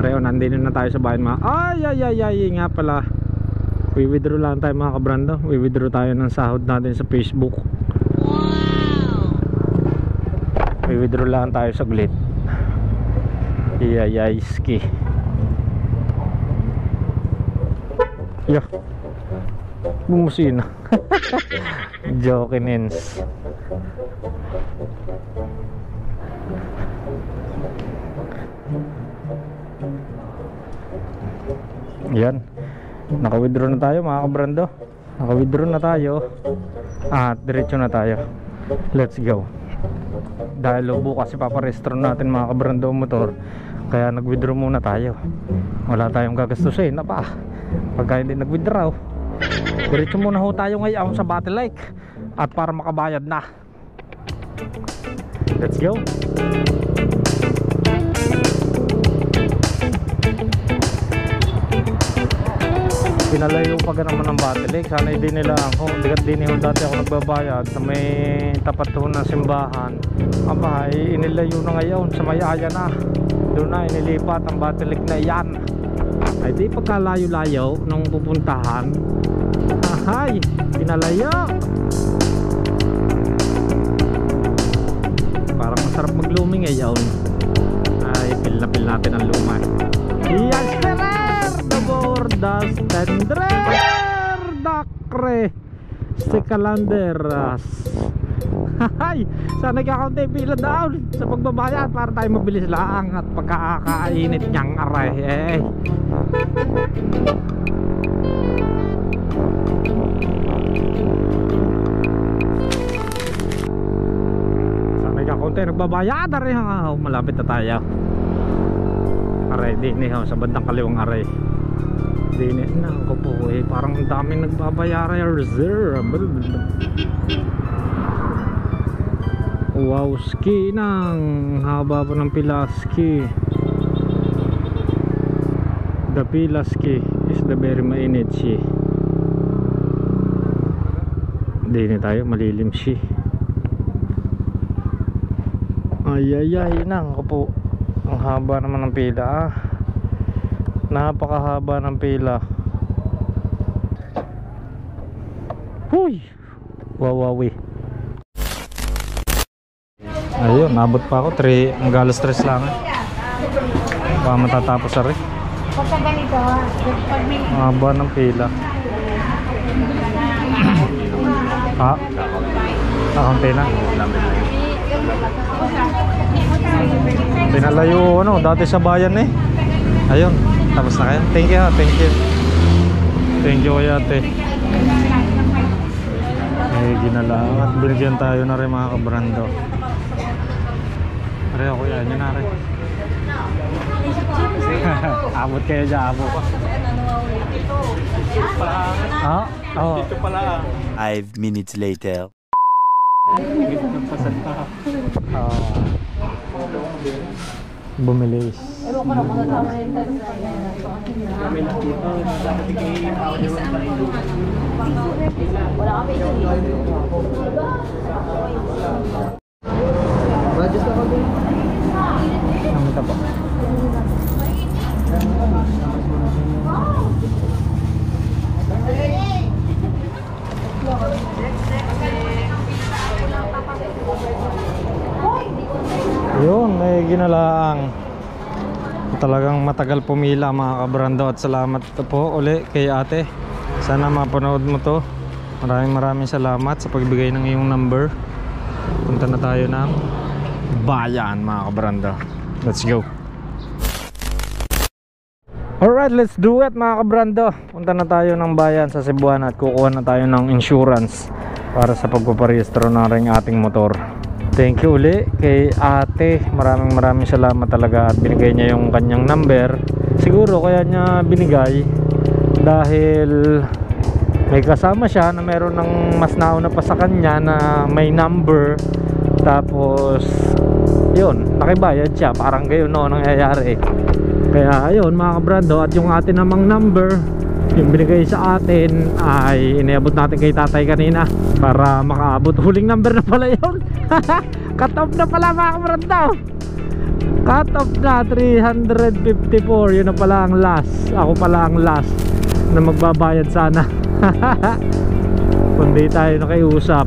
Areo, nandito na tayo sa bayan mga. Ay nga pala. We-withdraw lang tayo mga kabrando. We-withdraw tayo ng sahod natin sa Facebook. Wow! We-withdraw lang tayo saglit. Ski. Yeah. Bumusina. Jokinins. Yan. Naka-withdraw na tayo mga kabrando. Naka-withdraw na tayo. At diretso na tayo. Let's go. Dahil bukas ipaparehistro natin mga kabrando motor, kaya nag-withdraw muna tayo. Wala tayong gagastusin na pa. Pagka hindi nag-withdraw, diretso muna ho tayo ngayon sa Battle Lake. At para makabayad na. Let's go. Pinalayo pa naman ng Battle Lake. Sana hindi nila ako. Hindi dati ako nagbabayad sa may tapat ho ng simbahan. Aba, inilayo na ngayon sa may aya na. Doon na inilipat ang Battle Lake na yan. Ay di pagkalayo-layo nung pupuntahan. Ahay, pinalayo. Parang masarap mag-looming ngayon. Ay, pil natin ang lumay. Yes, Bordas tender dakre si Calanderas. Hay, sana kakaunti pila down sa pagbabayad para tayo mabilis lang at pagkakainit niyang aray. Sana kakaunti nagbabayad aray. Malapit na tayo. Aray, di niyo sa bandang kaliwang aray. Dini na ako po parang ang daming nagbabayaran reserve. Wow, ski nang haba pa ng pilaski. The pilaski is the very mainit si. Dini tayo malilim si. Ay nang ako po. Ang haba naman ng pila Napakahaba ng pila. Huy! Wawawi. Ayun, nabot pa ako. Ang galas 3 lang. Baka matatapos sa rin. Pagka ganito, pag may... Haba ng pila. Kakunti na. Pinalayo dati sa bayan eh. Ayun. Tapos na kayo. Thank you. Thank you kay ate. Ginalaan at binigyan tayo na rin mga kabrando. Pare ako yan na rin. Abot kayo dyan, abot. Dito pala. 5 minutes later. Bumilis. Ewan ko na kung natama rin tayo. Wala kami ito. Budget ako din. Namita po. Yun, may ginalaang. Talagang matagal pumila mga kabrando. At salamat po uli kay ate. Sana mapanood mo to. Maraming salamat sa pagbigay ng iyong number. Punta na tayo ng bayan mga kabrando. Let's go. Alright, let's do it mga kabrando. Punta na tayo ng bayan sa Cebuana at kukuha na tayo ng insurance para sa pagpaparehistro ng ring ating motor. Thank you uli kay ate. Maraming salamat talaga at binigay niya yung kanyang number. Siguro kaya niya binigay dahil may kasama siya na meron ng mas nauna pa sa kanya na may number. Tapos yun, nakibayad siya. Parang gayon no nangyayari. Kaya ayun mga kabrando, at yung atin namang number, yung binigay sa atin ay iniabot natin kay tatay kanina para makaabot. Huling number na pala yun. Cut off na pala mga kabrando. Cut off na 354. Yun na pala ang last. Ako pala ang last na magbabayad sana. Kundi tayo nakiusap.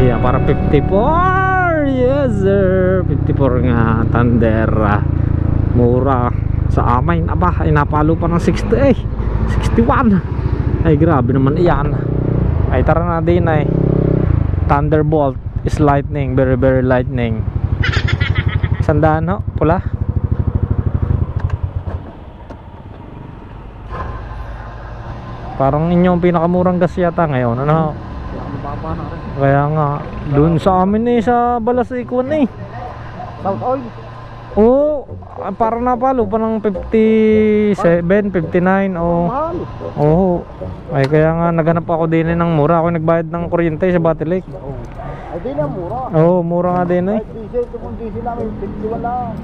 Yeah, para 54. Yes sir, 54 nga. Thunder, mura sa amin. Aba, ay napalo pa ng 60 eh, 61. Ay grabe naman iyan. Ay tara na din ay. Thunderbolt is lightning, very very lightning. Sandaan ho, pula. Parang inyong pinakamurang gas yata ngayon, ano? Kaya nga, dun sa amin eh, sa Balasikuan eh. South Oil. Oo, parang napalo pa ng 57, 59 o. Mahal. Oo. Ay kaya nga naghanap ako din ng mura. Ako nagbayad ng kuryente sa Battle Lake. Ay di na mura. Oo, mura nga din eh. Ay diesel, ito kung diesel namin, 51 lang.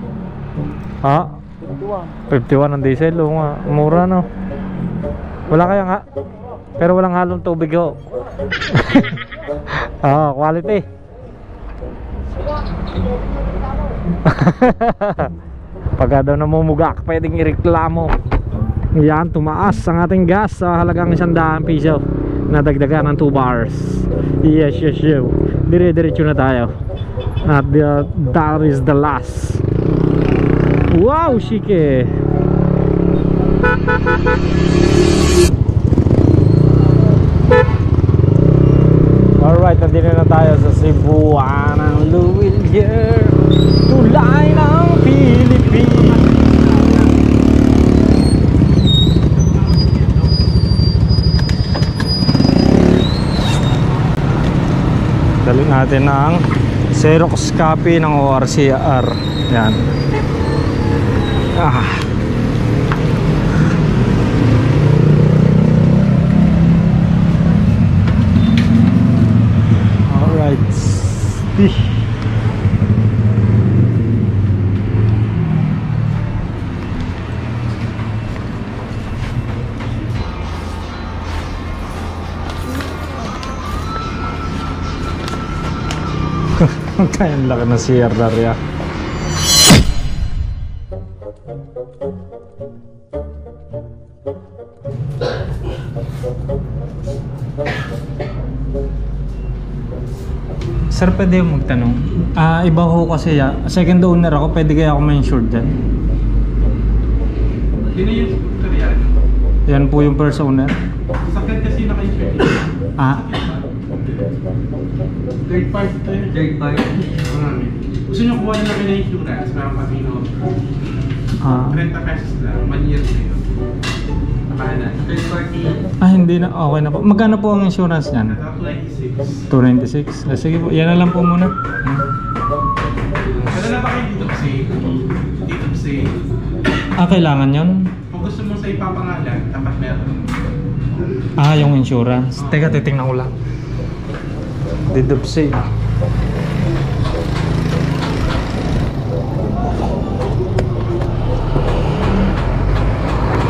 Ha? 51 51. ang diesel. Oo nga, mura no. Wala kaya nga. Pero walang halong tubig ho. Quality. Pagka daw namumugak, pwedeng ireklamo. Yan, tumaas ang ating gas sa halagang 100 piso. Nadagdagan ng 2 bars. Yes. Dire-diretso na tayo. At that is the last. Wow, shike. Alright, nandito na tayo sa Cebuan ng Luwilyer, tulay ng Pilipinas. Dali natin ng Xerox copy ng ORCR. Yan. Alright. Kaya ang laki na CR Daria. Sir, pwede yung magtanong? Iba ho kasi second owner ako, pwede kaya ako ma-insured dyan? Sino yung sir yan? Yan po yung first owner. Sakit kasi naka-insure. Third party to yun. Third party. Marami. Gusto nyo kuha nyo na kayo na insurance, meron kami no. 30 pesos lang, 1 year na yun. Nakahanan. Third party. Hindi na, okay na po. Magkano po ang insurance niyan? 296. 296. Sige po, yan na lang po muna. Kailan na ba kayo dito kasi? Dito kasi. Kailangan yun? Kung gusto mo sa ipapangalan, dapat meron. Yung insurance. Teka, titingnan ko lang. Deed of sale.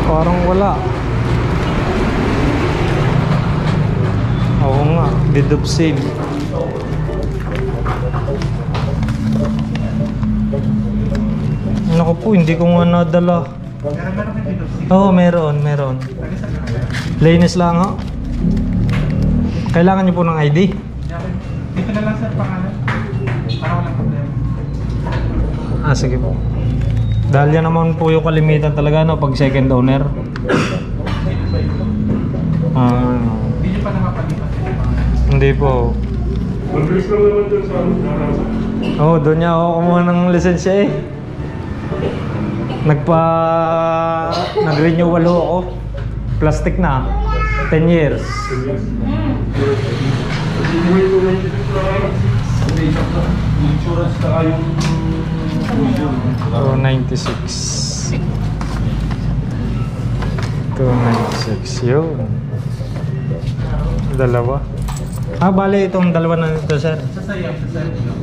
Parang wala. Oo nga, deed of sale. Naku po, hindi ko nga nadala. Meron kayo dito kasi. Oo, meron. Taga-saan na kayo? Linis lang ho. Kailangan niyo po ng ID? Dito na lang sir pangalan. Para walang problema. Sige po. Dahil yan naman po yung kalimitan talaga no, pag second owner. Hindi nyo pa nakapalipas sa pangalan. Hindi po. Converse lang naman dun sa narasa. Oo, doon niya ako kumuha ng lisensya eh. Nag-renewal ho ako. Plastic na. 10 years. Insurance na kayong 296. 296 yun. Dalawa. Bale itong dalawa na ito sir. sasayang.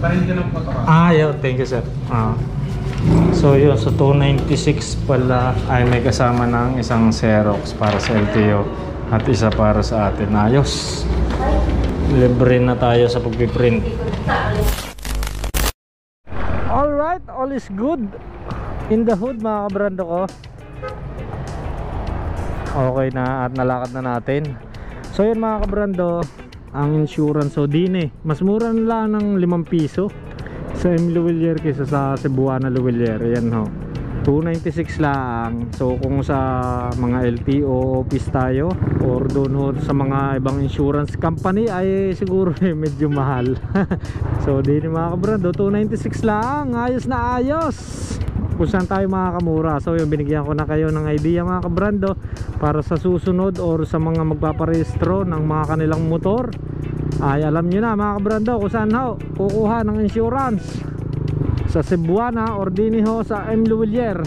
Parin ka ng protocol. Yun. Thank you sir. So yun, so 296 pala ay may kasama ng isang Xerox para sa LTO. At isa para sa atin. Ayos. Libre na tayo sa pagpiprint. Alright, all is good in the hood mga kabrando ko. Okay na at nalakad na natin. So yun mga kabrando, ang insurance so din mas mura lang ng 5 piso sa M. Luwilier kaysa sa Cebuana Luwilier. Ayan ho, 296 lang. So kung sa mga LTO office tayo or doon ho sa mga ibang insurance company ay siguro medyo mahal. So din mga kabrando, 296 lang. Ayos na ayos kung saan tayo makakamura. So yung binigyan ko na kayo ng idea mga kabrando para sa susunod or sa mga magpaparehistro ng mga kanilang motor ay alam nyo na mga kabrando kung saan ho kukuha ng insurance, sa Cebuana or din ho sa M. Luwilier.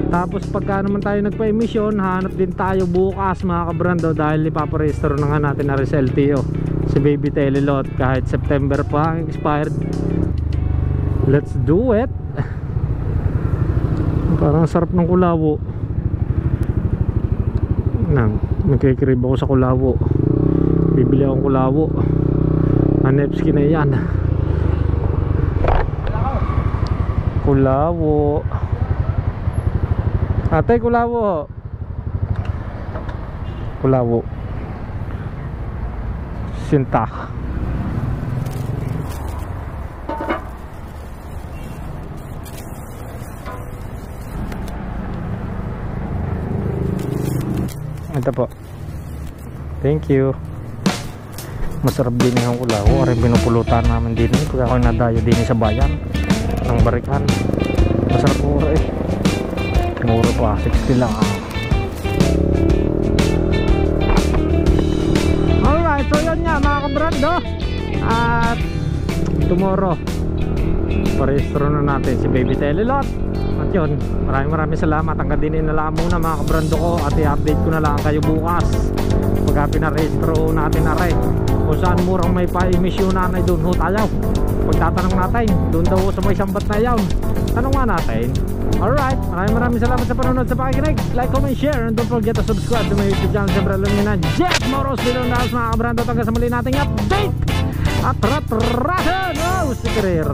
Tapos pagka naman tayo nagpa-emission, hanap din tayo bukas mga kabrando dahil ipaparehistro na nga natin na rin sa LTO si Baby Telelot kahit September pa ang expired. Let's do it. Parang sarap ng kulawo. Nagkikrib ako sa kulawo. Bibili akong kulawo. Anepski na yan. Kulawo. Ate, kulawo. Kulawo. Sinta. Ito po. Thank you. Masarap din yung kulawo. Aring pinupulutan namin din. Pag ako nadayo din sa bayan ng Barikan. Masarap mura eh. Mura pa. 60 lang. Alright. So yun nga mga kabrando. At tomorrow parehistro na natin si Baby Telelot. At yun, maraming salamat. Hanggang din na lang muna mga kabrando ko. At i-update ko na lang kayo bukas pagka pinarehistro natin na rin kung saan murang may pa-emission na doon ho tayo. Pagtatanong natin doon daw sa may sambat na yun, tanong nga natin. Alright, maraming salamat sa panonood, sa pakikinig. Like, comment, share, and don't forget to subscribe to my YouTube channel. Siyempre alam nyo na Jet Moros Villonas mga kabrando. Hanggang sa muli nating update at ratrahan. Oh, si Career.